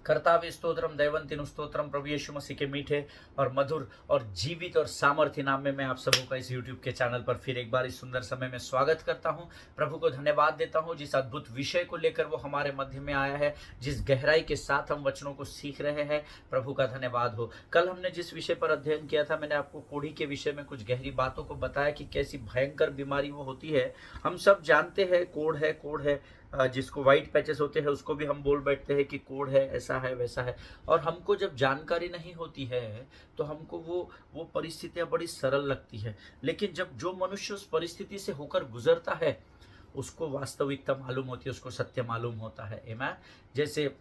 कर्तावे स्तोत्रम दैवंतिनु स्तोत्रम। प्रभु यीशु मसीह के मीठे और मधुर और जीवित और सामर्थ्य नाम में मैं आप सबों का इस यूट्यूब के चैनल पर फिर एक बार इस सुंदर समय में स्वागत करता हूं। प्रभु को धन्यवाद देता हूं जिस अद्भुत विषय को लेकर वो हमारे मध्य में आया है, जिस गहराई के साथ हम वचनों को सीख रहे हैं। प्रभु का धन्यवाद हो। कल हमने जिस विषय पर अध्ययन किया था, मैंने आपको कोढ़ी के विषय में कुछ गहरी बातों को बताया कि कैसी भयंकर बीमारी वो होती है। हम सब जानते हैं कोढ़ है, जिसको व्हाइट पैचेस होते हैं उसको भी हम बोल बैठते हैं कि कोढ़ है, ऐसा है वैसा है। और हमको जब जानकारी नहीं होती है तो हमको वो परिस्थितियां बड़ी सरल लगती है, लेकिन जब जो मनुष्य उस परिस्थिति से होकर गुजरता है उसको वास्तविकता मालूम होती है, उसको सत्य मालूम होता है। आमीन। जैसे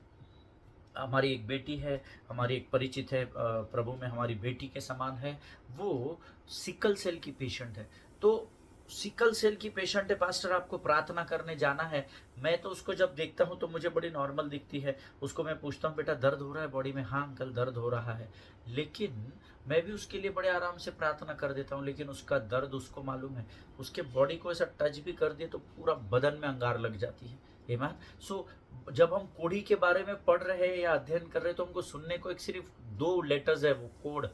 हमारी एक बेटी है, हमारी एक परिचित है, प्रभु में हमारी बेटी के समान है। वो सिकल सेल की पेशेंट है। तो सिकल सेल की पेशेंट है, पास्टर आपको प्रार्थना करने जाना है। मैं तो उसको जब देखता हूँ तो मुझे बड़ी नॉर्मल दिखती है। उसको मैं पूछता हूँ, बेटा दर्द हो रहा है बॉडी में? हाँ अंकल दर्द हो रहा है। लेकिन मैं भी उसके लिए बड़े आराम से प्रार्थना कर देता हूँ, लेकिन उसका दर्द उसको मालूम है। उसके बॉडी को ऐसा टच भी कर दिए तो पूरा बदन में अंगार लग जाती है। आमीन। सो जब हम कोढ़ी के बारे में पढ़ रहे हैं या अध्ययन कर रहे हैं तो हमको सुनने को एक सिर्फ 2 लेटर्स है, वो कोढ़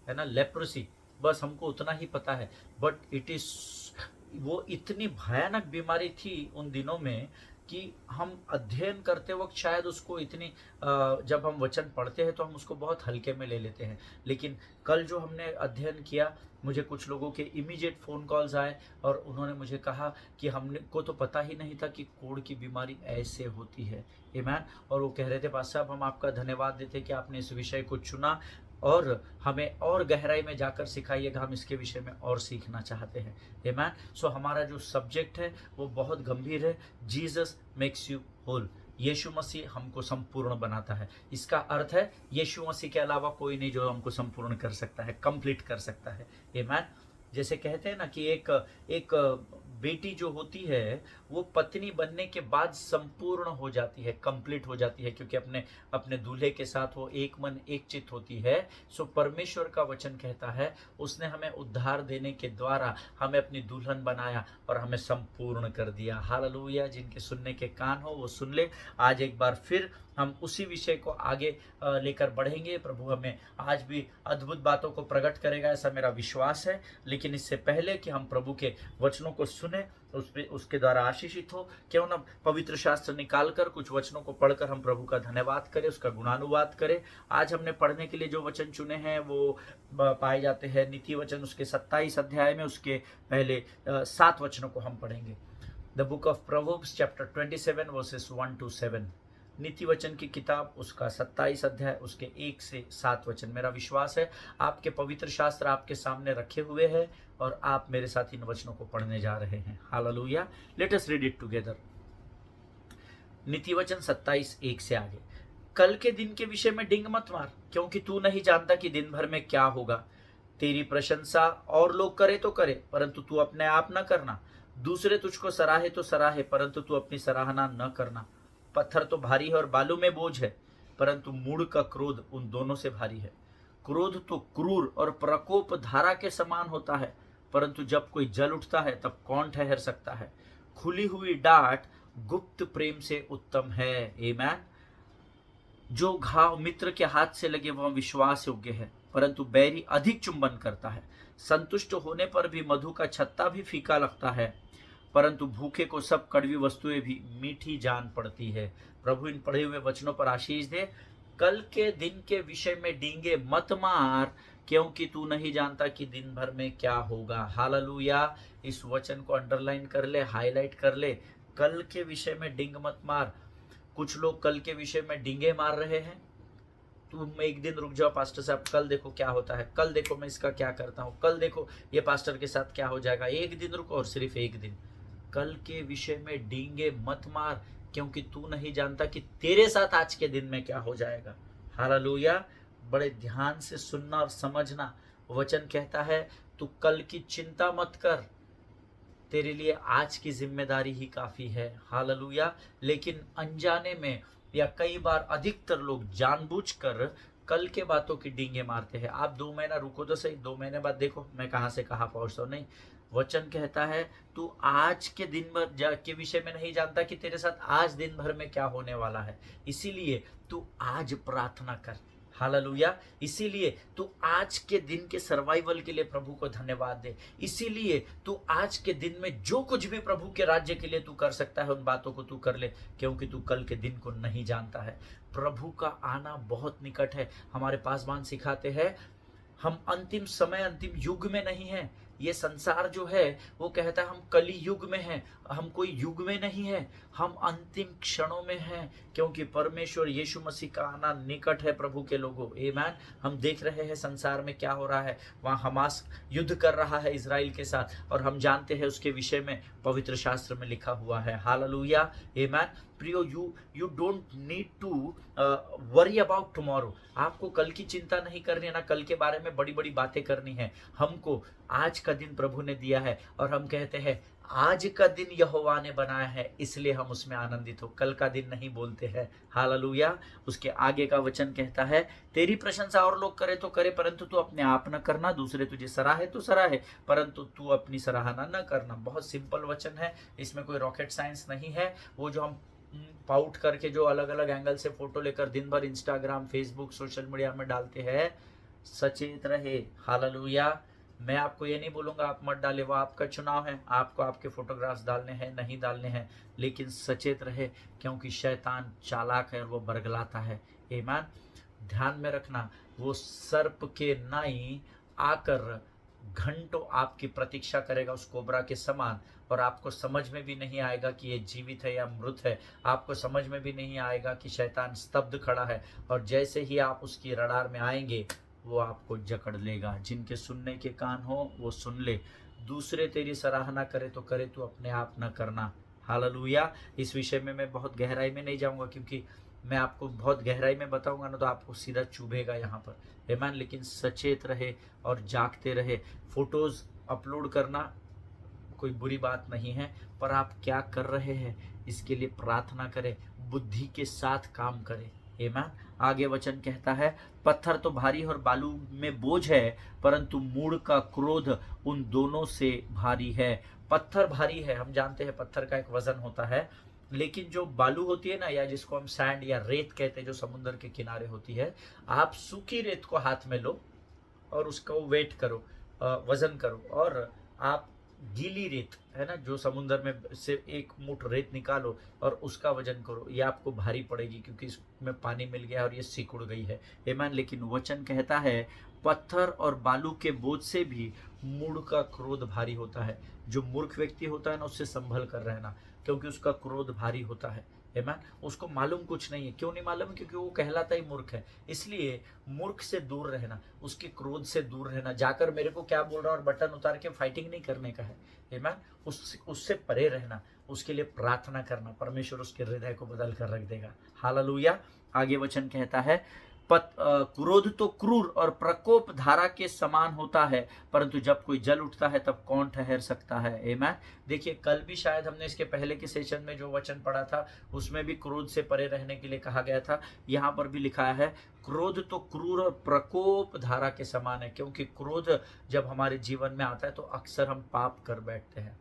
है ना, लेप्रोसी, बस हमको उतना ही पता है। बट इट इज, वो इतनी भयानक बीमारी थी उन दिनों में कि हम अध्ययन करते वक्त शायद उसको इतनी जब हम वचन पढ़ते हैं तो हम उसको बहुत हल्के में ले लेते हैं। लेकिन कल जो हमने अध्ययन किया, मुझे कुछ लोगों के इमीडिएट फ़ोन कॉल्स आए और उन्होंने मुझे कहा कि हमने को तो पता ही नहीं था कि कोढ़ की बीमारी ऐसे होती है। आमीन। और वो कह रहे थे, पास्टर साहब हम आपका धन्यवाद देते कि आपने इस विषय को चुना और हमें और गहराई में जाकर सिखाइएगा, हम इसके विषय में और सीखना चाहते हैं। आमीन। सो हमारा जो सब्जेक्ट है वो बहुत गंभीर है। Jesus makes you whole. Yeshu Masih हमको संपूर्ण बनाता है। इसका अर्थ है यीशु मसीह के अलावा कोई नहीं जो हमको संपूर्ण कर सकता है, कंप्लीट कर सकता है। आमीन। जैसे कहते हैं ना कि एक बेटी जो होती है वो पत्नी बनने के बाद संपूर्ण हो जाती है, कंप्लीट हो जाती है, क्योंकि अपने अपने दूल्हे के साथ वो एक मन एक चित होती है। सो परमेश्वर का वचन कहता है उसने हमें उद्धार देने के द्वारा हमें अपनी दुल्हन बनाया और हमें संपूर्ण कर दिया। हालेलुया। जिनके सुनने के कान हो वो सुन ले। आज एक बार फिर हम उसी विषय को आगे लेकर बढ़ेंगे। प्रभु हमें आज भी अद्भुत बातों को प्रकट करेगा, ऐसा मेरा विश्वास है। लेकिन इससे पहले कि हम प्रभु के वचनों को सुने, उसके द्वारा आशीषित हो, क्यों ना पवित्र शास्त्र निकाल कर कुछ वचनों को पढ़कर हम प्रभु का धन्यवाद करें, उसका गुणानुवाद करें। आज हमने पढ़ने के लिए जो वचन चुने हैं वो पाए जाते हैं नीति वचन उसके 27 अध्याय में। उसके पहले 7 वचनों को हम पढ़ेंगे। The book of proverbs chapter 27 versus 1 to 7। नीति वचन की किताब उसका 27 अध्याय उसके 1 से 7 वचन। मेरा विश्वास है आपके पवित्र शास्त्र आपके सामने रखे हुए हैं और आप मेरे साथ इन वचनों को पढ़ने जा रहे हैं। Hallelujah. Let us read it together. नीति वचन 27 1 से आगे। कल के दिन के विषय में डिंग मत मार, क्योंकि तू नहीं जानता कि दिन भर में क्या होगा। तेरी प्रशंसा और लोग करे तो करे, परंतु तू अपने आप न करना। दूसरे तुझको सराहे तो सराहे, परंतु तू अपनी सराहना न करना। पत्थर तो भारी है और बालू में बोझ है, परंतु मूढ़ का क्रोध उन दोनों से भारी है। क्रोध तो क्रूर और प्रकोप धारा के समान होता है, परंतु जब कोई जल उठता है तब कौन ठहर सकता है। खुली हुई डांट गुप्त प्रेम से उत्तम है। आमीन। जो घाव मित्र के हाथ से लगे वह विश्वास योग्य है, परंतु बैरी अधिक चुंबन करता है। संतुष्ट होने पर भी मधु का छत्ता भी फीका लगता है, परंतु भूखे को सब कड़वी वस्तुएं भी मीठी जान पड़ती है। प्रभु इन पढ़े हुए वचनों पर आशीष दे। कल के दिन के विषय में डींगे मत मार, क्योंकि तू नहीं जानता कि दिन भर में क्या होगा। हालेलुया। इस वचन को अंडरलाइन कर ले, हाईलाइट कर ले। कल के विषय में डिंग मत मार। कुछ लोग कल के विषय में डींगे मार रहे हैं। तुम एक दिन रुक जाओ, पास्टर साहब कल देखो क्या होता है, कल देखो मैं इसका क्या करता हूँ, कल देखो ये पास्टर के साथ क्या हो जाएगा। एक दिन रुको, और सिर्फ एक दिन। कल के विषय में डींगे मत मार, क्योंकि तू नहीं जानता कि तेरे साथ आज के दिन में क्या हो जाएगा। हालेलुया। बड़े ध्यान से सुनना और समझना। वचन कहता है तू कल की चिंता मत कर, तेरे लिए आज की जिम्मेदारी ही काफी है। हालेलुया। लेकिन अनजाने में या कई बार अधिकतर लोग जानबूझकर कल के बातों की डींगे मारते हैं। आप 2 महीना रुको तो सही, 2 महीने बाद देखो मैं कहाँ से कहाँ पहुँचता हूँ। नहीं, वचन कहता है तू आज के दिन भर के विषय में नहीं जानता कि तेरे साथ आज दिन भर में क्या होने वाला है, इसीलिए तू आज प्रार्थना कर। हालेलुया। इसीलिए तू आज के दिन के सर्वाइवल के लिए प्रभु को धन्यवाद दे। इसीलिए तू आज के दिन में जो कुछ भी प्रभु के राज्य के लिए तू कर सकता है उन बातों को तू कर ले, क्योंकि तू कल के दिन को नहीं जानता है। प्रभु का आना बहुत निकट है। हमारे पासवान सिखाते हैं हम अंतिम समय अंतिम युग में नहीं है। ये संसार जो है वो कहता है हम कली युग में हैं, हम कोई युग में नहीं है, हम अंतिम क्षणों में हैं, क्योंकि परमेश्वर यीशु मसीह का आना निकट है। प्रभु के लोगों, आमीन। हम देख रहे हैं संसार में क्या हो रहा है। वहाँ हमास युद्ध कर रहा है इजराइल के साथ, और हम जानते हैं उसके विषय में पवित्र शास्त्र में लिखा हुआ है। हालेलुया, आमीन। प्रियो, you don't need to worry about tomorrow. आपको कल की चिंता नहीं करनी है, ना कल के बारे में बड़ी बड़ी बातें करनी है। हमको आज का दिन प्रभु ने दिया है, और हम कहते हैं आज का दिन यहोवा ने बनाया है, इसलिए हम उसमें आनंदित हो। कल का दिन नहीं बोलते हैं। हालेलुया। उसके आगे का वचन कहता है तेरी प्रशंसा और लोग करे तो करे, परंतु तू अपने आप न करना। दूसरे तुझे सराहे तो सराहे, परंतु तू अपनी सराहना न करना। बहुत सिंपल वचन है, इसमें कोई रॉकेट साइंस नहीं है। वो जो हम पाउट करके जो अलग अलग एंगल से फोटो लेकर दिन भर इंस्टाग्राम, फेसबुक, सोशल मीडिया में डालते हैं, सचेत रहे। हालेलुया। मैं आपको ये नहीं बोलूंगा आप मत डाले, वो आपका चुनाव है, आपको आपके फोटोग्राफ्स डालने हैं नहीं डालने हैं, लेकिन सचेत रहे, क्योंकि शैतान चालाक है और वो बरगलाता है। आमीन। ध्यान में रखना, वो सर्प के नाई आकर घंटों आपकी प्रतीक्षा करेगा उस कोबरा के समान, और आपको समझ में भी नहीं आएगा कि ये जीवित है या मृत है। आपको समझ में भी नहीं आएगा कि शैतान स्तब्ध खड़ा है, और जैसे ही आप उसकी रडार में आएंगे वो आपको जकड़ लेगा। जिनके सुनने के कान हो वो सुन ले। दूसरे तेरी सराहना करे तो करे, तू अपने आप न करना। हालेलुया। इस विषय में मैं बहुत गहराई में नहीं जाऊंगा, क्योंकि मैं आपको बहुत गहराई में बताऊंगा ना तो आपको सीधा चुभेगा यहाँ पर। आमीन। लेकिन सचेत रहे और जागते रहे। फोटोज अपलोड करना कोई बुरी बात नहीं है, पर आप क्या कर रहे हैं इसके लिए प्रार्थना करें, बुद्धि के साथ काम करें। आमीन। आगे वचन कहता है पत्थर तो भारी और बालू में बोझ है, परंतु मूढ़ का क्रोध उन दोनों से भारी है। पत्थर भारी है, हम जानते हैं पत्थर का एक वजन होता है, लेकिन जो बालू होती है ना, या जिसको हम सैंड या रेत कहते हैं, जो समुद्र के किनारे होती है, आप सूखी रेत को हाथ में लो और उसको वेट करो, वजन करो, और आप गीली रेत है ना जो समुद्र में से एक मुठ रेत निकालो और उसका वजन करो, ये आपको भारी पड़ेगी, क्योंकि इसमें पानी मिल गया और ये सिकुड़ गई है। आमीन। लेकिन वचन कहता है पत्थर और बालू के बोझ से भी मूढ़ का क्रोध भारी होता है। जो मूर्ख व्यक्ति होता है ना, उससे संभल कर रहना, क्योंकि उसका क्रोध भारी होता है। आमीन। उसको मालूम कुछ नहीं है। क्यों नहीं मालूम? क्योंकि वो कहलाता ही मूर्ख है। इसलिए मूर्ख से दूर रहना, उसके क्रोध से दूर रहना। जाकर मेरे को क्या बोल रहा है और बटन उतार के फाइटिंग नहीं करने का है। आमीन। उससे परे रहना, उसके लिए प्रार्थना करना, परमेश्वर उसके हृदय को बदल कर रख देगा। हालेलुया। आगे वचन कहता है क्रोध तो क्रूर और प्रकोप धारा के समान होता है, परंतु जब कोई जल उठता है तब कौन ठहर सकता है। आमीन। देखिए, कल भी शायद हमने इसके पहले के सेशन में जो वचन पढ़ा था उसमें भी क्रोध से परे रहने के लिए कहा गया था। यहाँ पर भी लिखा है क्रोध तो क्रूर और प्रकोप धारा के समान है, क्योंकि क्रोध जब हमारे जीवन में आता है तो अक्सर हम पाप कर बैठते हैं।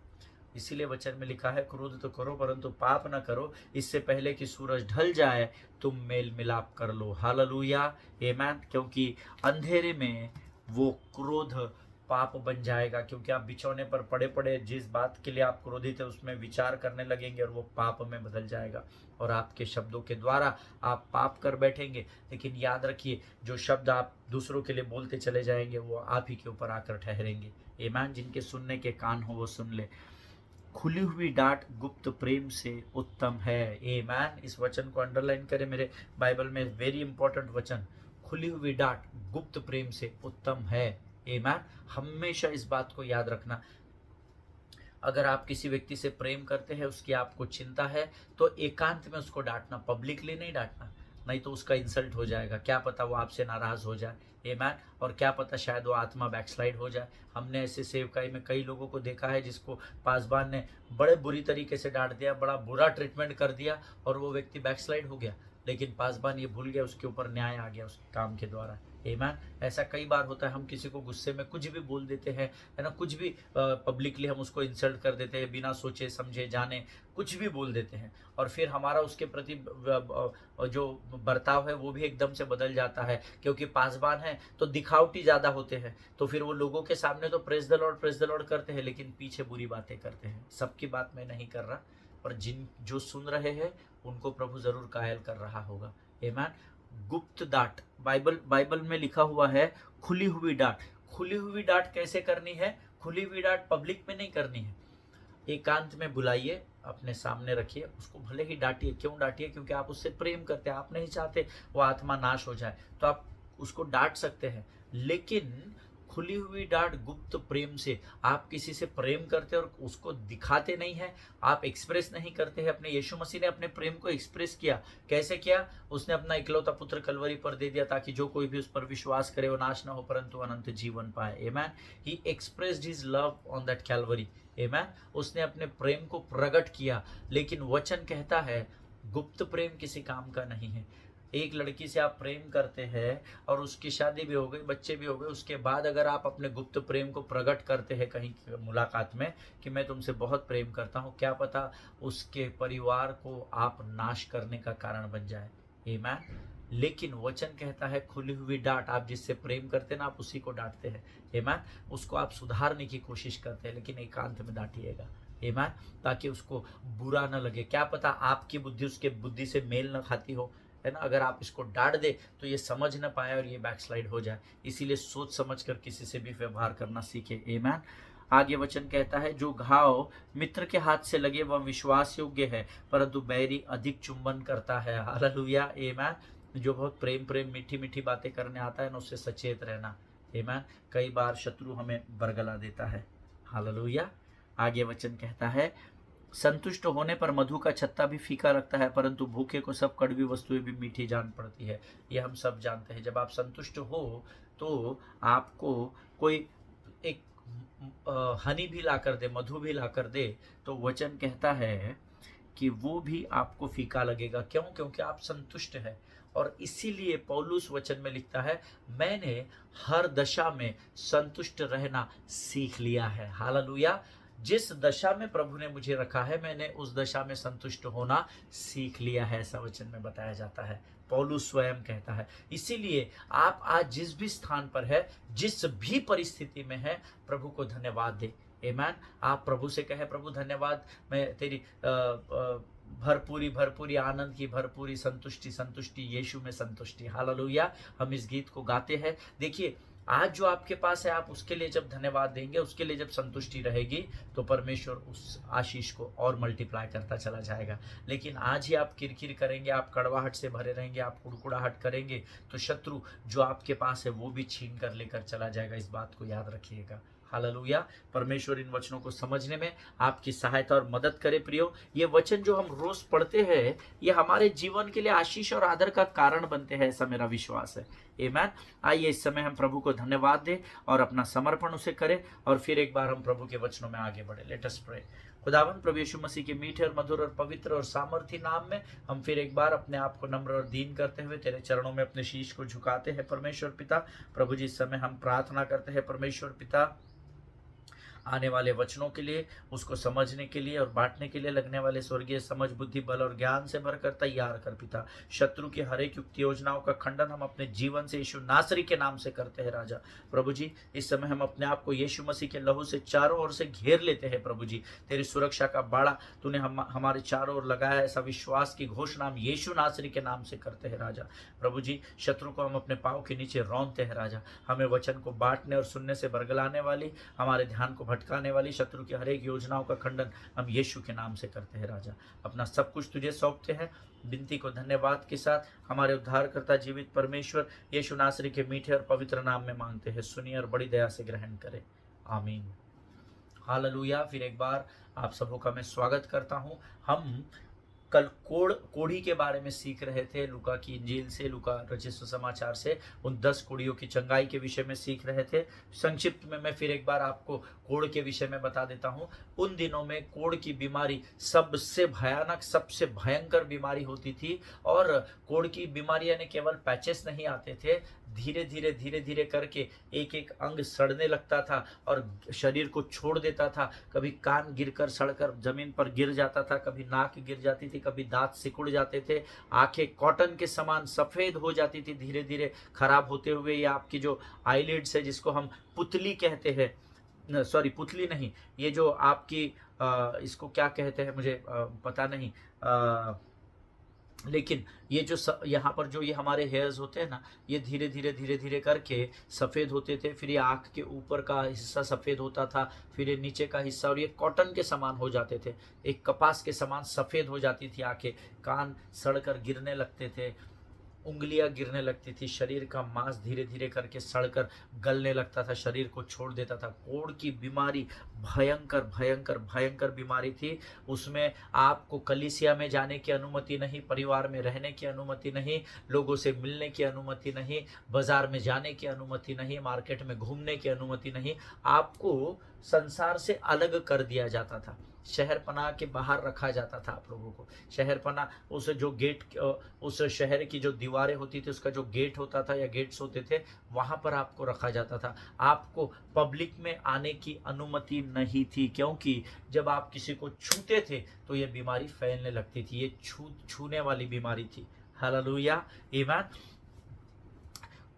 इसीलिए वचन में लिखा है क्रोध तो करो परंतु पाप न करो, इससे पहले कि सूरज ढल जाए तुम मेल मिलाप कर लो। हालेलुया। आमीन। क्योंकि अंधेरे में वो क्रोध पाप बन जाएगा, क्योंकि आप बिछौने पर पड़े पड़े जिस बात के लिए आप क्रोधित है उसमें विचार करने लगेंगे और वो पाप में बदल जाएगा, और आपके शब्दों के द्वारा आप पाप कर बैठेंगे। लेकिन याद रखिए, जो शब्द आप दूसरों के लिए बोलते चले जाएंगे वो आप ही के ऊपर आकर ठहरेंगे। आमीन। जिनके सुनने के कान हो वो सुन ले। खुली हुई डांट गुप्त प्रेम से उत्तम है। आमीन। इस वचन को अंडरलाइन करें, मेरे बाइबल में वेरी इंपॉर्टेंट वचन, खुली हुई डांट गुप्त प्रेम से उत्तम है। आमीन। हमेशा इस बात को याद रखना। अगर आप किसी व्यक्ति से प्रेम करते हैं, उसकी आपको चिंता है, तो एकांत में उसको डांटना, पब्लिकली नहीं डांटना, नहीं तो उसका इंसल्ट हो जाएगा। क्या पता वो आपसे नाराज हो जाए। आमीन। और क्या पता शायद वो आत्मा बैकस्लाइड हो जाए। हमने ऐसे सेवकाई में कई लोगों को देखा है जिसको पासबान ने बड़े बुरी तरीके से डांट दिया, बड़ा बुरा ट्रीटमेंट कर दिया, और वो व्यक्ति बैकस्लाइड हो गया, लेकिन पासबान ये भूल गया, उसके ऊपर न्याय आ गया उस काम के द्वारा। आमीन। ऐसा कई बार होता है, हम किसी को गुस्से में कुछ भी बोल देते हैं, है ना, कुछ भी पब्लिकली हम उसको इंसल्ट कर देते हैं, बिना सोचे समझे जाने कुछ भी बोल देते हैं, और फिर हमारा उसके प्रति जो बर्ताव है वो भी एकदम से बदल जाता है, क्योंकि पासवान है तो दिखावटी ज़्यादा होते हैं, तो फिर वो लोगों के सामने तो प्रेज द लॉर्ड करते हैं, लेकिन पीछे बुरी बातें करते हैं। सबकी बात मैं नहीं कर रहा, पर जिन जो सुन रहे हैं उनको प्रभु जरूर कायल कर रहा होगा। आमीन। गुप्त डांट, बाइबल में लिखा हुआ है खुली हुई डांट। खुली हुई डांट कैसे करनी है? खुली हुई डांट पब्लिक में नहीं करनी है, एकांत में बुलाइए, अपने सामने रखिए, उसको भले ही डांटिए। क्यों डांटिए? क्योंकि आप उससे प्रेम करते हैं, आप नहीं चाहते वो आत्मा नाश हो जाए, तो आप उसको डांट सकते हैं। लेकिन खुली हुई डांट गुप्त प्रेम से, आप किसी से प्रेम करते हैं और उसको दिखाते नहीं है, आप एक्सप्रेस नहीं करते हैं। अपने यीशु मसीह ने अपने प्रेम को एक्सप्रेस किया। कैसे किया? उसने अपना इकलौता पुत्र कलवरी पर दे दिया, ताकि जो कोई भी उस पर विश्वास करे वो नाश ना हो परंतु अनंत जीवन पाए। आमीन। He expressed his love on that Calvary. आमीन। उसने अपने प्रेम को प्रकट किया। लेकिन वचन कहता है गुप्त प्रेम किसी काम का नहीं है। एक लड़की से आप प्रेम करते हैं और उसकी शादी भी हो गई, बच्चे भी हो गए, उसके बाद अगर आप अपने गुप्त प्रेम को प्रकट करते हैं कहीं मुलाकात में कि मैं तुमसे बहुत प्रेम करता हूँ, क्या पता उसके परिवार को आप नाश करने का कारण बन जाए। आमीन। लेकिन वचन कहता है खुली हुई डांट, आप जिससे प्रेम करते हैं ना, आप उसी को डांटते हैं। आमीन। उसको आप सुधारने की कोशिश करते हैं, लेकिन एकांत में डांटिएगा। आमीन। ताकि उसको बुरा न लगे। क्या पता आपकी बुद्धि उसके बुद्धि से मेल न खाती हो, है ना। अगर आप इसको डांट दे तो ये समझ न पाए और ये बैकस्लाइड हो जाए। इसीलिए सोच समझ कर किसी से भी व्यवहार करना सीखे। आमीन। आगे वचन कहता है जो घाव मित्र के हाथ से लगे वह विश्वास योग्य है, परंतु बैरी अधिक चुंबन करता है। हालेलुया। आमीन। जो बहुत प्रेम मीठी मीठी बातें करने आता है ना, उससे सचेत रहना। आमीन। कई बार शत्रु हमें बरगला देता है। हालेलुया। आगे वचन कहता है संतुष्ट होने पर मधु का छत्ता भी फीका लगता है, परंतु भूखे को सब कड़वी वस्तुएं भी मीठी जान पड़ती है। ये हम सब जानते हैं। जब आप संतुष्ट हो तो आपको कोई एक हनी भी ला कर दे, मधु भी ला कर दे, तो वचन कहता है कि वो भी आपको फीका लगेगा। क्यों? क्योंकि आप संतुष्ट हैं। और इसीलिए पौलुस वचन में लिखता है मैंने हर दशा में संतुष्ट रहना सीख लिया है। हालेलुया। जिस दशा में प्रभु ने मुझे रखा है, मैंने उस दशा में संतुष्ट होना सीख लिया है, ऐसा वचन में बताया जाता है। पौलुस स्वयं कहता है। इसीलिए आप आज जिस भी स्थान पर है, जिस भी परिस्थिति में है, प्रभु को धन्यवाद दे। आमीन। आप प्रभु से कहे प्रभु धन्यवाद, मैं तेरी भरपूरी आनंद की भरपूरी संतुष्टि यीशु में संतुष्टि। हालेलुया। हम इस गीत को गाते हैं। देखिए आज जो आपके पास है, आप उसके लिए जब धन्यवाद देंगे, उसके लिए जब संतुष्टि रहेगी, तो परमेश्वर उस आशीष को और मल्टीप्लाई करता चला जाएगा। लेकिन आज ही आप किरकिर करेंगे, आप कड़वाहट से भरे रहेंगे, आप कुड़कुड़ाहट करेंगे, तो शत्रु जो आपके पास है वो भी छीन कर लेकर चला जाएगा। इस बात को याद रखिएगा। हालेलुया। परमेश्वर इन वचनों को समझने में आपकी सहायता और मदद करे। प्रियो, ये वचन जो हम रोज पढ़ते हैं, ये हमारे जीवन के लिए आशीष और आदर का कारण बनते हैं, ऐसा मेरा विश्वास है। आमीन। आइए इस समय हम प्रभु को धन्यवाद दें और अपना समर्पण उसे करें, और फिर एक बार हम प्रभु के वचनों में आगे बढ़े। Let us pray. खुदावन प्रभु यीशु मसीह के मीठे और मधुर और पवित्र और सामर्थी नाम में हम फिर एक बार अपने आप को नम्र और दीन करते हुए तेरे चरणों में अपने शीश को झुकाते हैं। परमेश्वर पिता, प्रभु जी इस समय हम प्रार्थना करते हैं परमेश्वर पिता, आने वाले वचनों के लिए, उसको समझने के लिए और बांटने के लिए लगने वाले स्वर्गीय समझ, बुद्धि, बल और ज्ञान से भरकर तैयार कर पिता। शत्रु की हर एक युक्ति योजनाओं का खंडन हम अपने जीवन से यीशु नासरी के नाम से करते हैं। राजा प्रभु जी, इस समय हम अपने आप को यीशु मसीह के लहू से चारों ओर से घेर लेते हैं। प्रभु जी, तेरी सुरक्षा का बाड़ा तूने हमारे चारों ओर लगाया, ऐसा विश्वास की घोषणा हम यीशु नासरी के नाम से करते हैं। राजा प्रभु जी, शत्रु को हम अपने पाँव के नीचे रौंदते हैं। राजा, हमें वचन को बांटने और सुनने से बरगलाने वाली, हमारे ध्यान को भटकाने वाली शत्रु की हर एक योजनाओं का खंडन हम यीशु के नाम से करते हैं। राजा, अपना सब कुछ तुझे सौंपते हैं। विनती को धन्यवाद के साथ हमारे उद्धारकर्ता जीवित परमेश्वर यीशु नासरी के मीठे और पवित्र नाम में मांगते हैं। सुनिए और बड़ी दया से ग्रहण करें। आमीन। हालेलुया। फिर एक बार आप सबों का मैं स्वागत करता हूं। हम कल कोढ़ी के बारे में सीख रहे थे, लूका की इंजील से, लूका रचित सुसमाचार से उन 10 कोढ़ियों की चंगाई के विषय में सीख रहे थे। संक्षिप्त में मैं फिर एक बार आपको कोढ़ के विषय में बता देता हूँ। उन दिनों में कोढ़ की बीमारी सबसे भयानक, सबसे भयंकर बीमारी होती थी। और कोढ़ की बीमारी यानी केवल पैचेस नहीं आते थे, धीरे धीरे करके एक एक अंग सड़ने लगता था और शरीर को छोड़ देता था। कभी कान गिरकर सड़कर जमीन पर गिर जाता था, कभी नाक गिर जाती थी, कभी दांत सिकुड़ जाते थे, आंखें कॉटन के समान सफेद हो जाती थी धीरे धीरे खराब होते हुए। या आपकी जो आईलिड्स है, जिसको हम पुतली कहते हैं, सॉरी पुतली नहीं, ये जो आपकी इसको क्या कहते हैं मुझे पता नहीं, लेकिन ये जो यहाँ पर जो ये हमारे हेयर्स होते हैं ना, ये धीरे धीरे करके सफ़ेद होते थे। फिर ये आँख के ऊपर का हिस्सा सफ़ेद होता था, फिर ये नीचे का हिस्सा, और ये कॉटन के समान हो जाते थे, एक कपास के समान सफ़ेद हो जाती थी आँखें, कान सड़कर गिरने लगते थे, उंगलियां गिरने लगती थी, शरीर का मांस धीरे धीरे करके सड़कर गलने लगता था, शरीर को छोड़ देता था। कोढ़ की बीमारी भयंकर भयंकर भयंकर बीमारी थी। उसमें आपको कलीसिया में जाने की अनुमति नहीं, परिवार में रहने की अनुमति नहीं, लोगों से मिलने की अनुमति नहीं, बाजार में जाने की अनुमति नहीं, मार्केट में घूमने की अनुमति नहीं। आपको संसार से अलग कर दिया जाता था, शहर पनाह के बाहर रखा जाता था आप लोगों को। शहर पनाह, उस जो गेट, उस शहर की जो दीवारें होती थी, उसका जो गेट होता था या गेट्स होते थे, वहाँ पर आपको रखा जाता था। आपको पब्लिक में आने की अनुमति नहीं थी, क्योंकि जब आप किसी को छूते थे तो ये बीमारी फैलने लगती थी। ये छूने वाली बीमारी थी। हालेलुया, आमीन।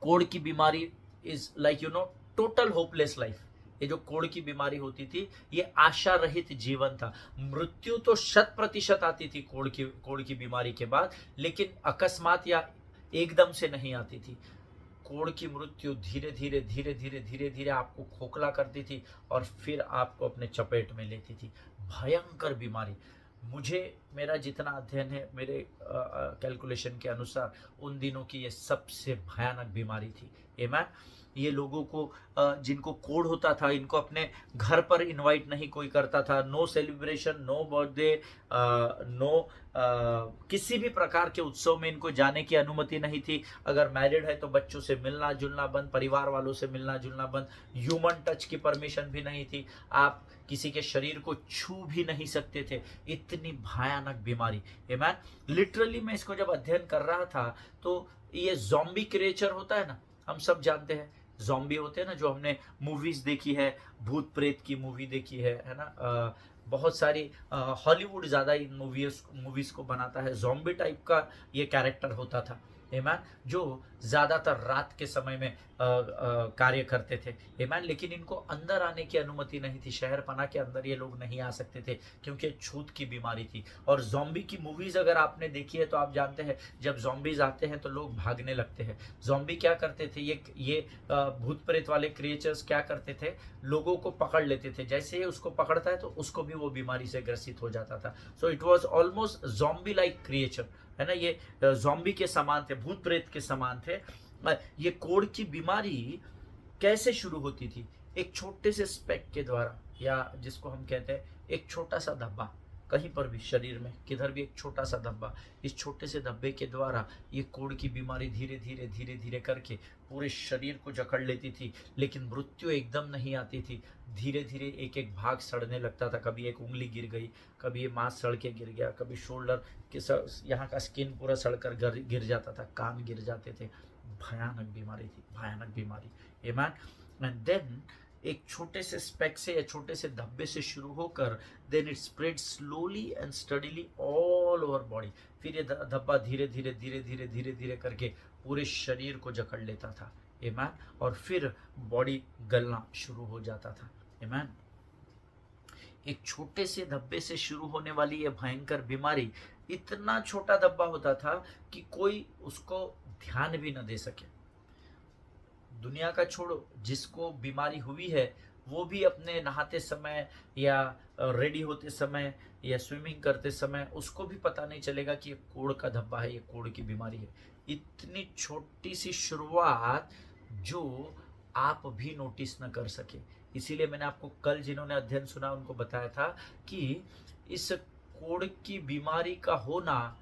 कोढ़ की बीमारी is like total hopeless life. ये जो कोढ़ की बीमारी होती थी, ये आशा रहित जीवन था। मृत्यु तो 100% आती थी कोढ़ की बीमारी के बाद, लेकिन अकस्मात या एकदम से नहीं आती थी। कोढ़ की मृत्यु धीरे धीरे आपको खोखला करती थी और फिर आपको अपने चपेट में लेती थी। भयंकर बीमारी। मेरा जितना अध्ययन है, मेरे कैलकुलेशन के अनुसार उन दिनों की ये सबसे भयानक बीमारी थी। आमीन। ये लोगों को जिनको कोढ़ होता था, इनको अपने घर पर इनवाइट नहीं कोई करता था। No celebration, no birthday, no किसी भी प्रकार के उत्सव में इनको जाने की अनुमति नहीं थी। अगर मैरिड है तो बच्चों से मिलना जुलना बंद, परिवार वालों से मिलना जुलना बंद, ह्यूमन टच की परमिशन भी नहीं थी, आप किसी के शरीर को छू भी नहीं सकते थे। इतनी भयानक बीमारी। आमीन। लिटरली मैं इसको जब अध्ययन कर रहा था तो ये ज़ॉम्बी क्रिएचर होता है ना, हम सब जानते हैं ज़ॉम्बी होते हैं ना, जो हमने मूवीज देखी है, भूत प्रेत की मूवी देखी है ना, बहुत सारी हॉलीवुड ज़्यादा इन मूवीज को बनाता है। ज़ॉम्बी टाइप का ये कैरेक्टर होता था, आमीन, जो ज़्यादातर रात के समय में कार्य करते थे। आमीन। लेकिन इनको अंदर आने की अनुमति नहीं थी, शहर पनाह के अंदर ये लोग नहीं आ सकते थे, क्योंकि छूत की बीमारी थी। और ज़ॉम्बी की मूवीज़ अगर आपने देखी है तो आप जानते हैं, जब ज़ॉम्बीज आते हैं तो लोग भागने लगते हैं। ज़ॉम्बी क्या करते थे, ये भूत प्रेत वाले क्रिएचर्स क्या करते थे, लोगों को पकड़ लेते थे। जैसे ही उसको पकड़ता है तो उसको भी वो बीमारी से ग्रसित हो जाता था। So it was almost zombie like creature, है ना। ये ज़ॉम्बी के समान थे, भूत प्रेत के समान थे। ये कोढ़ की बीमारी कैसे शुरू होती थी? एक छोटे से स्पेक के द्वारा, या जिसको हम कहते हैं एक छोटा सा धब्बा, कहीं पर भी शरीर में किधर भी एक छोटा सा धब्बा, इस छोटे से धब्बे के द्वारा ये कोढ़ की बीमारी धीरे धीरे करके पूरे शरीर को जकड़ लेती थी। लेकिन मृत्यु एकदम नहीं आती थी, धीरे धीरे एक एक भाग सड़ने लगता था। कभी एक उंगली गिर गई, कभी ये मांस सड़ के गिर गया, कभी शोल्डर के यहाँ का स्किन पूरा सड़कर गिर जाता था, कान गिर जाते थे। भयानक बीमारी थी, भयानक बीमारी। आमीन। एंड देन एक छोटे से स्पेक से या छोटे से धब्बे से शुरू होकर then it spread slowly and steadily all over body. फिर ये धब्बा धीरे धीरे करके पूरे शरीर को जकड़ लेता था। आमीन। और फिर बॉडी गलना शुरू हो जाता था। आमीन। एक छोटे से धब्बे से शुरू होने वाली ये भयंकर बीमारी, इतना छोटा धब्बा होता था कि कोई उसको ध्यान भी न दे सके। दुनिया का छोड़ो, जिसको बीमारी हुई है वो भी अपने नहाते समय या रेडी होते समय या स्विमिंग करते समय उसको भी पता नहीं चलेगा कि ये कोढ़ का धब्बा है, ये कोढ़ की बीमारी है। इतनी छोटी सी शुरुआत जो आप भी नोटिस न कर सके। इसीलिए मैंने आपको कल जिन्होंने अध्ययन सुना उनको बताया था कि इस कोढ़ की बीमारी का होना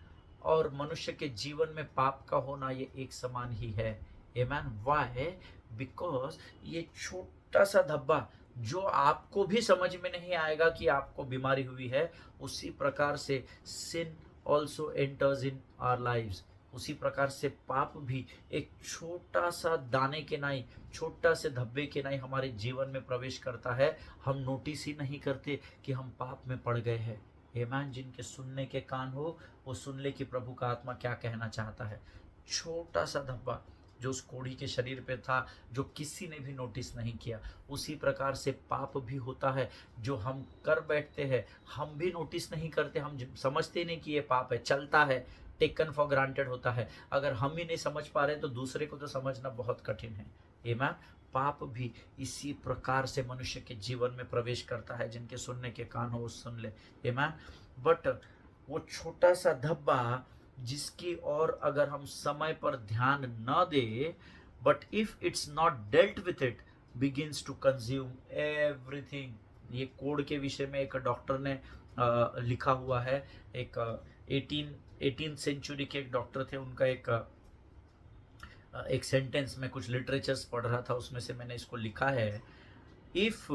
और मनुष्य के जीवन में पाप का होना ये एक समान ही है। आमेन। व्हाई? बिकॉज ये छोटा सा धब्बा जो आपको भी समझ में नहीं आएगा कि आपको बीमारी हुई है, उसी प्रकार से sin also enters in our lives. उसी प्रकार से पाप भी एक छोटा सा दाने के नाई, छोटा से धब्बे के नाई हमारे जीवन में प्रवेश करता है। हम नोटिस ही नहीं करते कि हम पाप में पड़ गए हैं। आमेन। जिनके सुनने के कान हो वो सुन ले कि प्रभु का आत्मा क्या कहना चाहता है। छोटा सा धब्बा जो उस कोढ़ी के शरीर पे था, जो किसी ने भी नोटिस नहीं किया, उसी प्रकार से पाप भी होता है जो हम कर बैठते हैं, हम भी नोटिस नहीं करते, हम समझते नहीं कि ये पाप है, चलता है, टेकन फॉर ग्रांटेड होता है। अगर हम ही नहीं समझ पा रहे तो दूसरे को तो समझना बहुत कठिन है। आमीन। पाप भी इसी प्रकार से मनुष्य के जीवन में प्रवेश करता है। जिनके सुनने के कान हो वो सुन ले। आमीन। बट वो छोटा सा धब्बा जिसकी ओर अगर हम समय पर ध्यान न दे, but if it's not dealt with it begins to consume everything. ये कोढ़ के विषय में एक डॉक्टर ने लिखा हुआ है। एक 18th सेंचुरी के एक डॉक्टर थे, उनका एक सेंटेंस में कुछ लिटरेचर्स पढ़ रहा था, उसमें से मैंने इसको लिखा है। If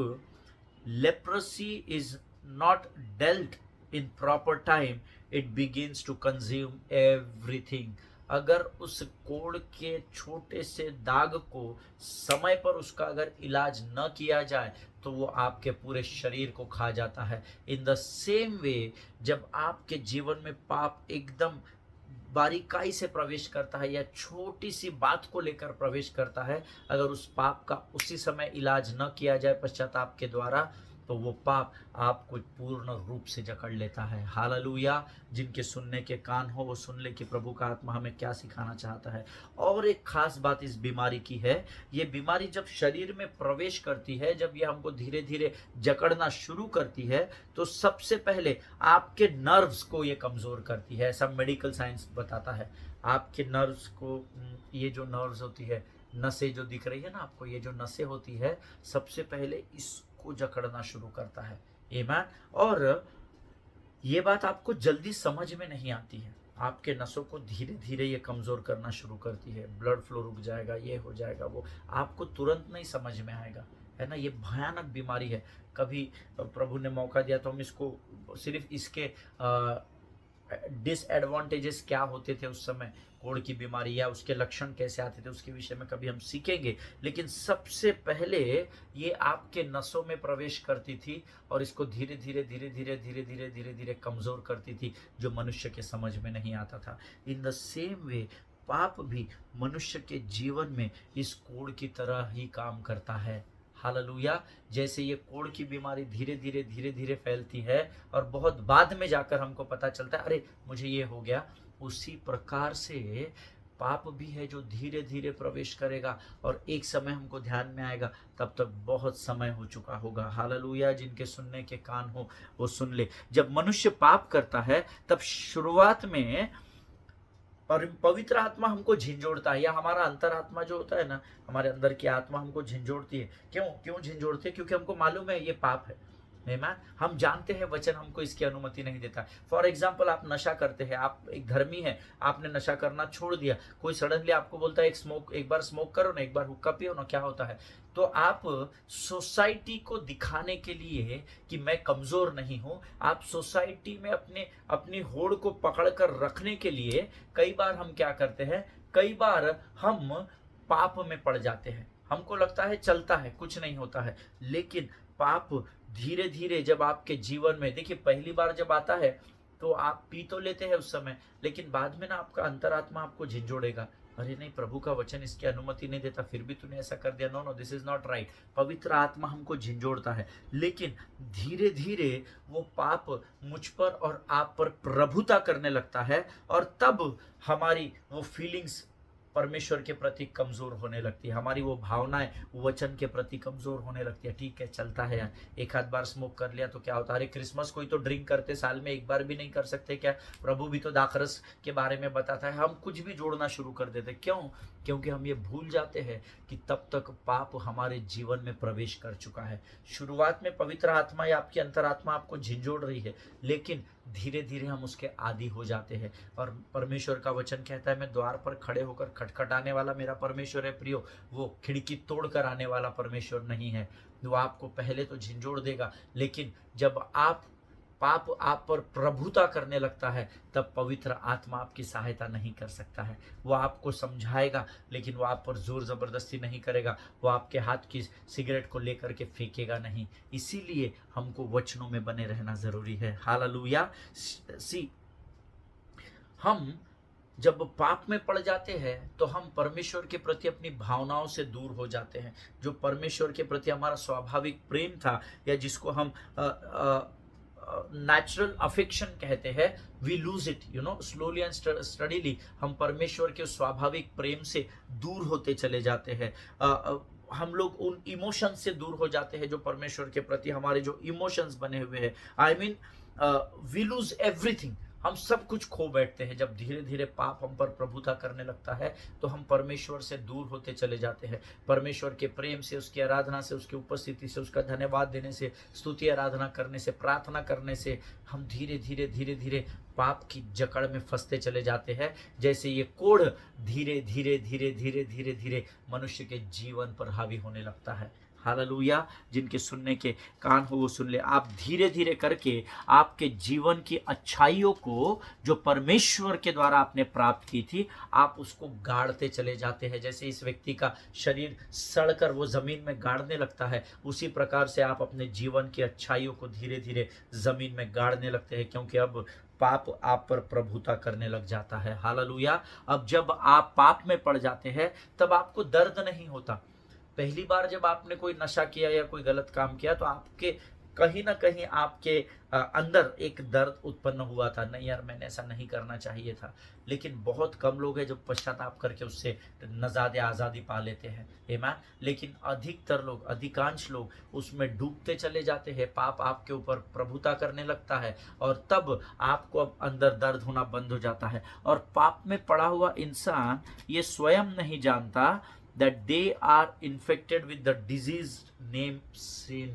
leprosy is not dealt in proper time it begins to consume everything. अगर उस कोढ़ के छोटे से दाग को समय पर उसका अगर इलाज न किया जाए तो वो आपके पूरे शरीर को खा जाता है। इन द सेम वे, जब आपके जीवन में पाप एकदम बारीकाई से प्रवेश करता है या छोटी सी बात को लेकर प्रवेश करता है, अगर उस पाप का उसी समय इलाज न किया जाए पश्चाताप के द्वारा, तो वो पाप आपको पूर्ण रूप से जकड़ लेता है। हालेलुया। जिनके सुनने के कान हो वो सुन ले कि प्रभु का आत्मा हमें क्या सिखाना चाहता है। और एक खास बात इस बीमारी की है, ये बीमारी जब शरीर में प्रवेश करती है, जब ये हमको धीरे धीरे जकड़ना शुरू करती है, तो सबसे पहले आपके नर्व्स को ये कमजोर करती है। ऐसा मेडिकल साइंस बताता है। आपके नर्व्स को, ये जो नर्व्स होती है, नसें जो दिख रही है ना आपको, ये जो नसें होती है, सबसे पहले इसको जकड़ना शुरू करता है। आमीन। और ये बात आपको जल्दी समझ में नहीं आती है। आपके नसों को धीरे धीरे ये कमजोर करना शुरू करती है। ब्लड फ्लो रुक जाएगा, ये हो जाएगा, वो आपको तुरंत नहीं समझ में आएगा, है ना। ये भयानक बीमारी है। कभी प्रभु ने मौका दिया तो हम इसको सिर्फ इसके डिसएडवांटेजेस क्या होते थे उस समय, कोढ़ की बीमारी या उसके लक्षण कैसे आते थे, उसके विषय में कभी हम सीखेंगे। लेकिन सबसे पहले ये आपके नसों में प्रवेश करती थी और इसको धीरे धीरे धीरे धीरे धीरे धीरे धीरे धीरे कमजोर करती थी, जो मनुष्य के समझ में नहीं आता था। इन द सेम वे पाप भी मनुष्य के जीवन में इस कोढ़ की तरह ही काम करता है। हालेलुया। जैसे ये कोढ़ की बीमारी धीरे धीरे धीरे धीरे फैलती है और बहुत बाद में जाकर हमको पता चलता है अरे मुझे ये हो गया, उसी प्रकार से पाप भी है जो धीरे धीरे प्रवेश करेगा और एक समय हमको ध्यान में आएगा, तब तक बहुत समय हो चुका होगा। हालेलुया। जिनके सुनने के कान हो वो सुन ले। जब मनुष्य पाप करता है तब शुरुआत में पवित्र आत्मा हमको झिंझोड़ता है, या हमारा अंतरात्मा जो होता है ना, हमारे अंदर की आत्मा हमको झिंझोड़ती है। क्यों झिंझोड़ती है? क्योंकि हमको मालूम है ये पाप है। हम जानते हैं वचन हमको इसकी अनुमति नहीं देता। फॉर एग्जाम्पल, आप नशा करते हैं, आप एक धर्मी है, आपने नशा करना छोड़ दिया, कोई सडनली आपको बोलता है एक बार स्मोक करो ना, एक बार हुक्का पियो ना, क्या होता है? तो आप सोसाइटी को दिखाने के लिए कि मैं कमजोर नहीं हूं, आप सोसाइटी में अपनी होड़ को पकड़कर रखने के लिए कई बार हम क्या करते हैं, कई बार हम पाप में पड़ जाते हैं। हमको लगता है चलता है, कुछ नहीं होता है, लेकिन पाप धीरे धीरे जब आपके जीवन में, देखिए पहली बार जब आता है तो आप पी तो लेते हैं उस समय, लेकिन बाद में ना आपका अंतरात्मा आपको झिंझोड़ेगा, अरे नहीं प्रभु का वचन इसकी अनुमति नहीं देता, फिर भी तूने ऐसा कर दिया, no no this is not right. पवित्र आत्मा हमको झिंझोड़ता है, लेकिन धीरे धीरे वो पाप मुझ पर और आप पर प्रभुता करने लगता है और तब हमारी वो फीलिंग्स परमेश्वर के प्रति कमजोर होने लगती है, हमारी वो भावनाएं वचन के प्रति कमजोर होने लगती है। ठीक है चलता है यार, एक आध बार स्मोक कर लिया तो क्या होता है, अरे क्रिसमस कोई तो ड्रिंक करते साल में एक बार भी नहीं कर सकते क्या? प्रभु भी तो दाखरस के बारे में बताता है। हम कुछ भी जोड़ना शुरू कर देते, क्यों? क्योंकि हम ये भूल जाते हैं कि तब तक पाप हमारे जीवन में प्रवेश कर चुका है। शुरुआत में पवित्र आत्मा या आपकी अंतरात्मा आपको झिंझोड़ रही है, लेकिन धीरे धीरे हम उसके आदी हो जाते हैं। और परमेश्वर का वचन कहता है, मैं द्वार पर खड़े होकर खटखटाने वाला मेरा परमेश्वर है प्रियो, वो खिड़की तोड़ कर आने वाला परमेश्वर नहीं है। वो आपको पहले तो झिंझोड़ देगा, लेकिन जब पाप आप पर प्रभुता करने लगता है, तब पवित्र आत्मा आपकी सहायता नहीं कर सकता है। वो आपको समझाएगा, लेकिन वो आप पर जोर जबरदस्ती नहीं करेगा। वो आपके हाथ की सिगरेट को लेकर के फेंकेगा नहीं। इसीलिए हमको वचनों में बने रहना जरूरी है। हालेलुया। सी, हम जब पाप में पड़ जाते हैं तो हम परमेश्वर के प्रति अपनी भावनाओं से दूर हो जाते हैं। जो परमेश्वर के प्रति हमारा स्वाभाविक प्रेम था, या जिसको हम नेचुरल अफेक्शन कहते हैं, we lose it, slowly and steadily हम परमेश्वर के स्वाभाविक प्रेम से दूर होते चले जाते हैं। हम लोग उन इमोशंस से दूर हो जाते हैं जो परमेश्वर के प्रति हमारे जो इमोशंस बने हुए हैं। I mean we lose everything, हम सब कुछ खो बैठते हैं। जब धीरे धीरे पाप हम पर प्रभुता करने लगता है तो हम परमेश्वर से दूर होते चले जाते हैं। परमेश्वर के प्रेम से, उसकी आराधना से, उसकी उपस्थिति से, उसका धन्यवाद देने से, स्तुति आराधना करने से, प्रार्थना करने से हम धीरे धीरे धीरे धीरे पाप की जकड़ में फंसते चले जाते हैं। जैसे ये कोढ़ धीरे धीरे धीरे धीरे धीरे धीरे मनुष्य के जीवन पर हावी होने लगता है। हालेलुया। जिनके सुनने के कान हो वो सुन ले। आप धीरे धीरे करके आपके जीवन की अच्छाइयों को जो परमेश्वर के द्वारा आपने प्राप्त की थी, आप उसको गाड़ते चले जाते हैं। जैसे इस व्यक्ति का शरीर सड़कर वो जमीन में गाड़ने लगता है, उसी प्रकार से आप अपने जीवन की अच्छाइयों को धीरे धीरे जमीन में गाड़ने लगते हैं, क्योंकि अब पाप आप पर प्रभुता करने लग जाता है। हालेलुया। अब जब आप पाप में पड़ जाते हैं तब आपको दर्द नहीं होता। पहली बार जब आपने कोई नशा किया या कोई गलत काम किया तो आपके कहीं ना कहीं आपके अंदर एक दर्द उत्पन्न हुआ था, नहीं यार मैंने ऐसा नहीं करना चाहिए था। लेकिन बहुत कम लोग हैं जो पश्चाताप करके उससे नजादे आज़ादी पा लेते हैं। आमीन। लेकिन अधिकतर लोग, अधिकांश लोग उसमें डूबते चले जाते हैं। पाप आपके ऊपर प्रभुता करने लगता है और तब आपको अब अंदर दर्द होना बंद हो जाता है। और पाप में पड़ा हुआ इंसान ये स्वयं नहीं जानता that they are infected with the disease named sin.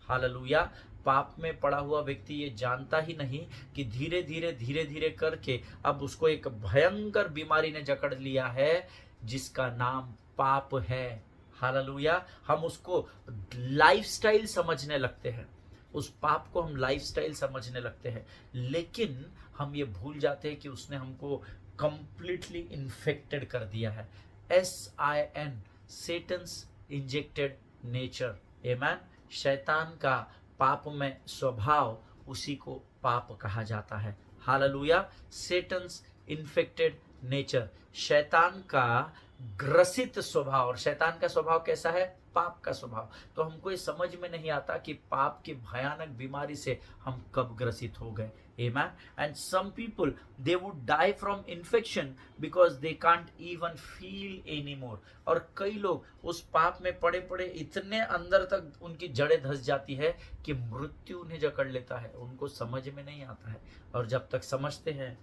Hallelujah. पाप में पड़ा हुआ व्यक्ति ये जानता ही नहीं कि धीरे धीरे धीरे धीरे करके अब उसको एक भयंकर बीमारी ने जकड़ लिया है जिसका नाम पाप है। हालेलुया। हम उसको लाइफस्टाइल समझने लगते हैं, उस पाप को हम लाइफस्टाइल समझने लगते हैं, लेकिन हम ये भूल जाते हैं कि उसने हमको कंप्लीटली इन्फेक्टेड कर दिया है। SIN, Satan's injected nature. Amen. शैतान का पाप में स्वभाव, उसी को पाप कहा जाता है। हालेलुया। Satan's infected nature, शैतान का ग्रसित स्वभाव। और शैतान का स्वभाव कैसा है? पाप का स्वभाव। तो हमको ये समझ में नहीं आता कि पाप की भयानक बीमारी से हम कब ग्रसित हो गए। Amen. And some people, they would die from infection because they can't even feel anymore. और कई लोग उस पाप में पड़े पड़े इतने अंदर तक उनकी जड़ें धस जाती है कि मृत्यु उन्हें जकड़ लेता है। उनको समझ में नहीं आता है, और जब तक समझते हैं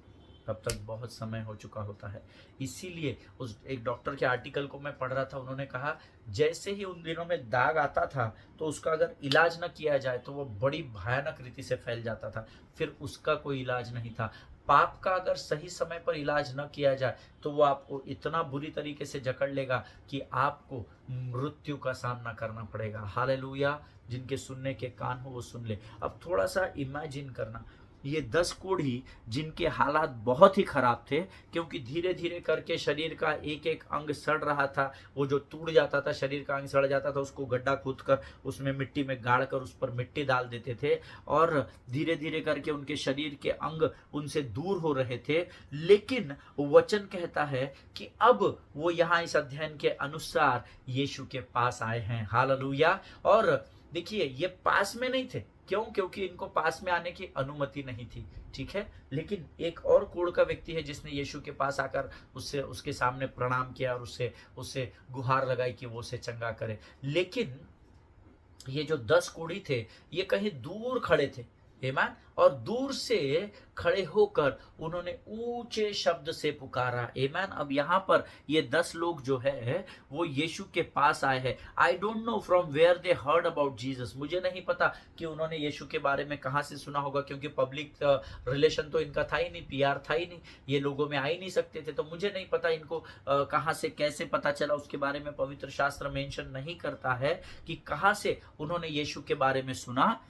तब तक बहुत समय हो चुका होता है। इसीलिए उस एक डॉक्टर के आर्टिकल को मैं पढ़ रहा था, उन्होंने कहा जैसे ही उन दिनों में दाग आता था तो उसका अगर इलाज न किया जाए तो वो बड़ी भयानक रीति से फैल जाता था, फिर उसका कोई इलाज नहीं था। पाप का अगर सही समय पर इलाज न किया जाए तो वो आपको इतना बुरी तरीके से जकड़ लेगा कि आपको मृत्यु का सामना करना पड़ेगा। हालेलुया। जिनके सुनने के कान हो वो सुन ले। अब थोड़ा सा इमेजिन करना, ये 10 कोढ़ी जिनके हालात बहुत ही खराब थे, क्योंकि धीरे धीरे करके शरीर का एक एक अंग सड़ रहा था। वो जो टूट जाता था, शरीर का अंग सड़ जाता था, उसको गड्ढा खोद कर उसमें मिट्टी में गाड़ कर उस पर मिट्टी डाल देते थे, और धीरे धीरे करके उनके शरीर के अंग उनसे दूर हो रहे थे। लेकिन वचन कहता है कि अब वो यहाँ इस अध्ययन के अनुसार यीशु के पास आए हैं। हालेलुया। और देखिए, ये पास में नहीं थे। क्यों? क्योंकि इनको पास में आने की अनुमति नहीं थी। ठीक है। लेकिन एक और कोढ़ का व्यक्ति है जिसने यीशु के पास आकर उसके सामने प्रणाम किया और उससे गुहार लगाई कि वो उसे चंगा करे। लेकिन ये जो 10 कोढ़ी थे ये कहीं दूर खड़े थे, आमेन। और दूर से खड़े होकर उन्होंने ऊंचे शब्द से पुकारा। आमेन। अब यहाँ पर ये 10 लोग जो है वो यीशु के पास आए हैं। I don't know from where they heard about Jesus. मुझे नहीं पता कि उन्होंने यीशु के बारे में कहाँ से सुना होगा, क्योंकि पब्लिक रिलेशन तो इनका था ही नहीं, पीआर था ही नहीं, ये लोगों में आ ही नहीं सकते थे। तो मुझे नहीं पता इनको कहाँ से कैसे पता चला, उसके बारे में पवित्र शास्त्र मेंशन नहीं करता है कि कहाँ से उन्होंने यीशु के बारे में सुना।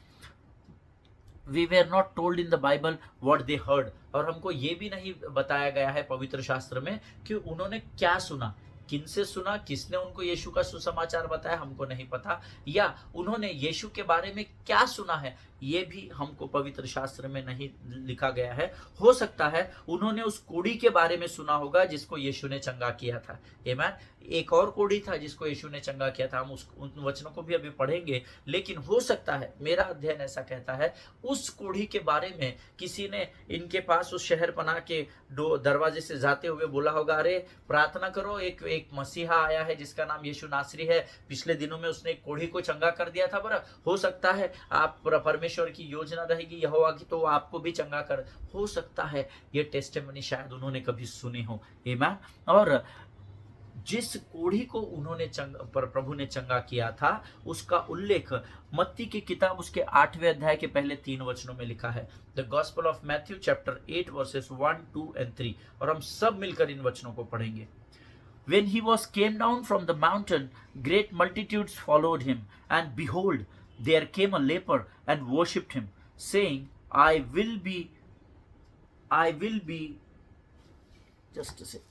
We were not told in the Bible what they heard. और हमको ये भी नहीं बताया गया है पवित्र शास्त्र में कि उन्होंने क्या सुना, किन से सुना, किसने उनको यीशु का सुसमाचार बताया, हमको नहीं पता। या उन्होंने यीशु के बारे में क्या सुना है, ये भी हमको पवित्र शास्त्र में नहीं लिखा गया है। हो सकता है उन्होंने उस कोढ़ी के बारे में सुना होगा जिसको यीशु ने चंगा किया था। आमीन। एक और कोढ़ी था जिसको यीशु ने चंगा किया था, हम उन वचनों को भी अभी पढ़ेंगे। लेकिन हो सकता है, मेरा अध्ययन ऐसा कहता है, उस कोढ़ी के बारे में किसी ने इनके पास उस शहर पनाह के दरवाजे से जाते हुए बोला होगा, अरे प्रार्थना करो, एक मसीहा आया है जिसका नाम यीशु नासरी है, पिछले दिनों में उसने एक कोढ़ी को चंगा कर दिया था। बरा हो सकता है आप परमेश्वर की योजना रहेगी यहोवा की, तो आपको भी चंगा कर, हो सकता है ये टेस्टिमनी शायद उन्होंने कभी सुनी हो। आमीन। और जिस कोढ़ी को उन्होंने प्रभु ने चंगा किया था, उसका उल्लेख मत्ती की किताब उसके 8वें अध्याय के पहले 3 वचनों में लिखा है। The gospel of Matthew chapter 8 versus 1, 2 and 3। और हम सब मिलकर इन वचनों को पढ़ेंगे। When he was came down from the mountain, great multitudes followed him, and behold, there came a leper and worshipped him, saying, I will be, just a second,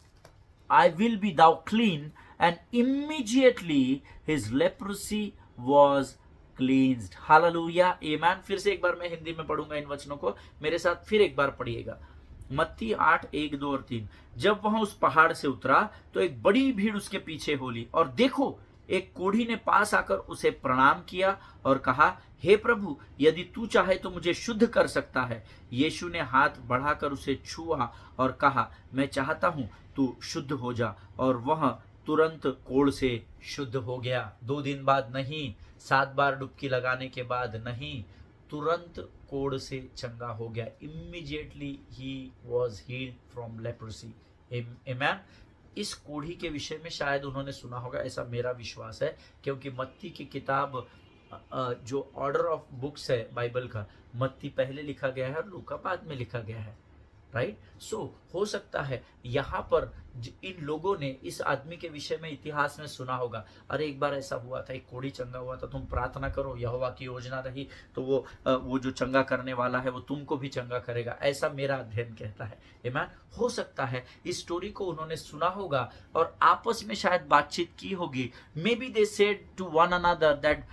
I will be thou clean. And immediately his leprosy was cleansed. Hallelujah. Amen. फिर से एक बार मैं हिंदी में पढ़ूंगा इन वचनों को, मेरे साथ फिर एक बार पढ़िएगा। मत्ती 8, 1, 2 और 3। जब वह उस पहाड़ से उतरा तो एक बड़ी भीड़ उसके पीछे हो ली, और देखो, एक कोढ़ी ने पास आकर उसे प्रणाम किया और कहा, हे प्रभु, यदि तू चाहे तो मुझे शुद्ध कर सकता है। यीशु ने हाथ बढ़ाकर उसे छुआ और कहा, मैं चाहता हूं तू शुद्ध हो जा। और वह तुरंत कोढ़ से शुद्ध हो गया। 2 दिन बाद नहीं, 7 बार डुबकी लगाने के बाद नहीं, तुरंत कोढ़ से चंगा हो गया। Immediately he was healed from leprosy. आमीन। इस कोढ़ी के विषय में शायद उन्होंने सुना होगा, ऐसा मेरा विश्वास है, क्योंकि मत्ती की किताब जो ऑर्डर ऑफ बुक्स है बाइबल का, मत्ती पहले लिखा गया है और लूका बाद में लिखा गया है, राइट। सो हो सकता है यहाँ पर इन लोगों ने इस आदमी के विषय में इतिहास में सुना होगा, अरे एक बार ऐसा हुआ था, एक कोढ़ी चंगा हुआ था, तुम प्रार्थना करो, यहोवा की योजना रही तो वो जो चंगा करने वाला है वो तुमको भी चंगा करेगा, ऐसा मेरा अध्ययन कहता है। आमीन। हो सकता है इस स्टोरी को उन्होंने सुना होगा और आपस में शायद बातचीत की होगी। Maybe they said to one another that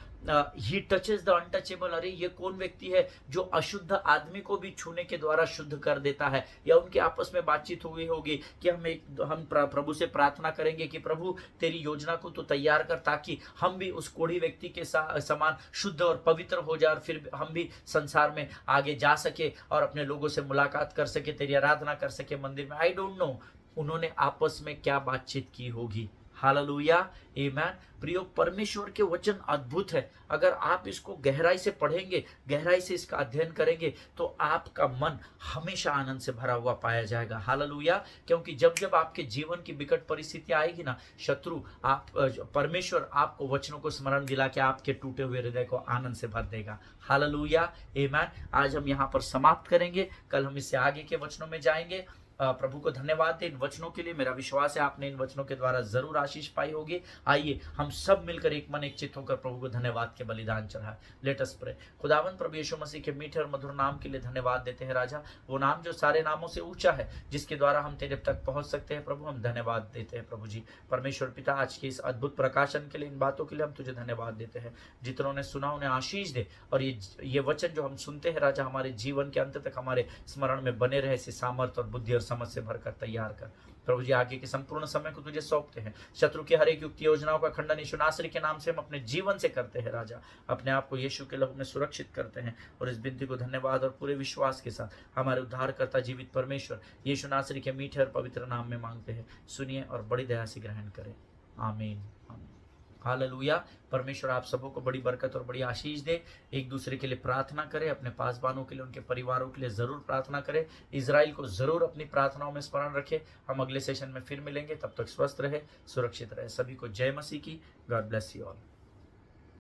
he touches the untouchable. अरे ये कौन व्यक्ति है जो अशुद्ध आदमी को भी छूने के द्वारा शुद्ध कर देता है। या उनके आपस में बातचीत हुई होगी कि हम प्रभु से प्रार्थना करेंगे कि प्रभु तेरी योजना को तो तैयार कर, ताकि हम भी उस कोढ़ी व्यक्ति के समान शुद्ध और पवित्र हो जाए और फिर हम भी संसार में आगे जा सके और अपने लोगों से मुलाकात कर सके, तेरी आराधना कर सके मंदिर में। आई डोंट नो उन्होंने आपस में क्या बातचीत की होगी। हालेलुया। आमीन। प्रियो, परमेश्वर के वचन अद्भुत है। अगर आप इसको गहराई से पढ़ेंगे, गहराई से इसका अध्ययन करेंगे, तो आपका मन हमेशा आनंद से भरा हुआ पाया जाएगा। हालेलुया। क्योंकि जब जब आपके जीवन की विकट परिस्थिति आएगी ना, शत्रु परमेश्वर आपको वचनों को स्मरण दिला के आपके टूटे हुए हृदय को आनंद से भर देगा। हालेलुया। आमीन। आज हम यहाँ पर समाप्त करेंगे, कल हम इससे आगे के वचनों में जाएंगे। प्रभु को धन्यवाद दें इन वचनों के लिए। मेरा विश्वास है आपने इन वचनों के द्वारा जरूर आशीष पाई होगी। आइए हम सब मिलकर एक मन एक चित्त होकर प्रभु को धन्यवाद के बलिदान चढ़ाए। Let us pray. खुदावंद प्रभु यीशु मसीह के मीठे और मधुर नाम के लिए धन्यवाद देते हैं राजा, वो नाम जो सारे नामों से ऊंचा है, जिसके द्वारा हम तेरे तक पहुंच सकते हैं। प्रभु हम धन्यवाद देते हैं प्रभु जी। परमेश्वर पिता, आज के इस अद्भुत प्रकाशन के लिए, इन बातों के लिए हम तुझे धन्यवाद देते हैं। जितनों ने सुना उन्हें आशीष दे, और ये वचन जो हम सुनते हैं राजा, हमारे जीवन के अंत तक हमारे स्मरण में बने रहे, से सामर्थ और बुद्धि और समझ से भरकर तैयार कर। प्रभु जी, आगे के संपूर्ण समय को तुझे सौंपते हैं। शत्रु की हर एक युक्ति योजनाओं का खंडन यीशु नासरी के नाम से हम अपने जीवन से करते हैं राजा। अपने आप को यीशु के लहू में सुरक्षित करते हैं, और इस विनती को धन्यवाद और पूरे विश्वास के साथ हमारे उद्धारकर्ता जीवित परमेश्वर यीशु नासरी के मीठे और पवित्र नाम में मांगते हैं। सुनिए और बड़ी दया से ग्रहण करें। आमीन। हालेलुया। परमेश्वर आप सबों को बड़ी बरकत और बड़ी आशीष दे। एक दूसरे के लिए प्रार्थना करें, अपने पासवानों के लिए, उनके परिवारों के लिए जरूर प्रार्थना करें। इजराइल को जरूर अपनी प्रार्थनाओं में स्मरण रखें। हम अगले सेशन में फिर मिलेंगे, तब तक स्वस्थ रहे, सुरक्षित रहे। सभी को जय मसीह की। God bless you all.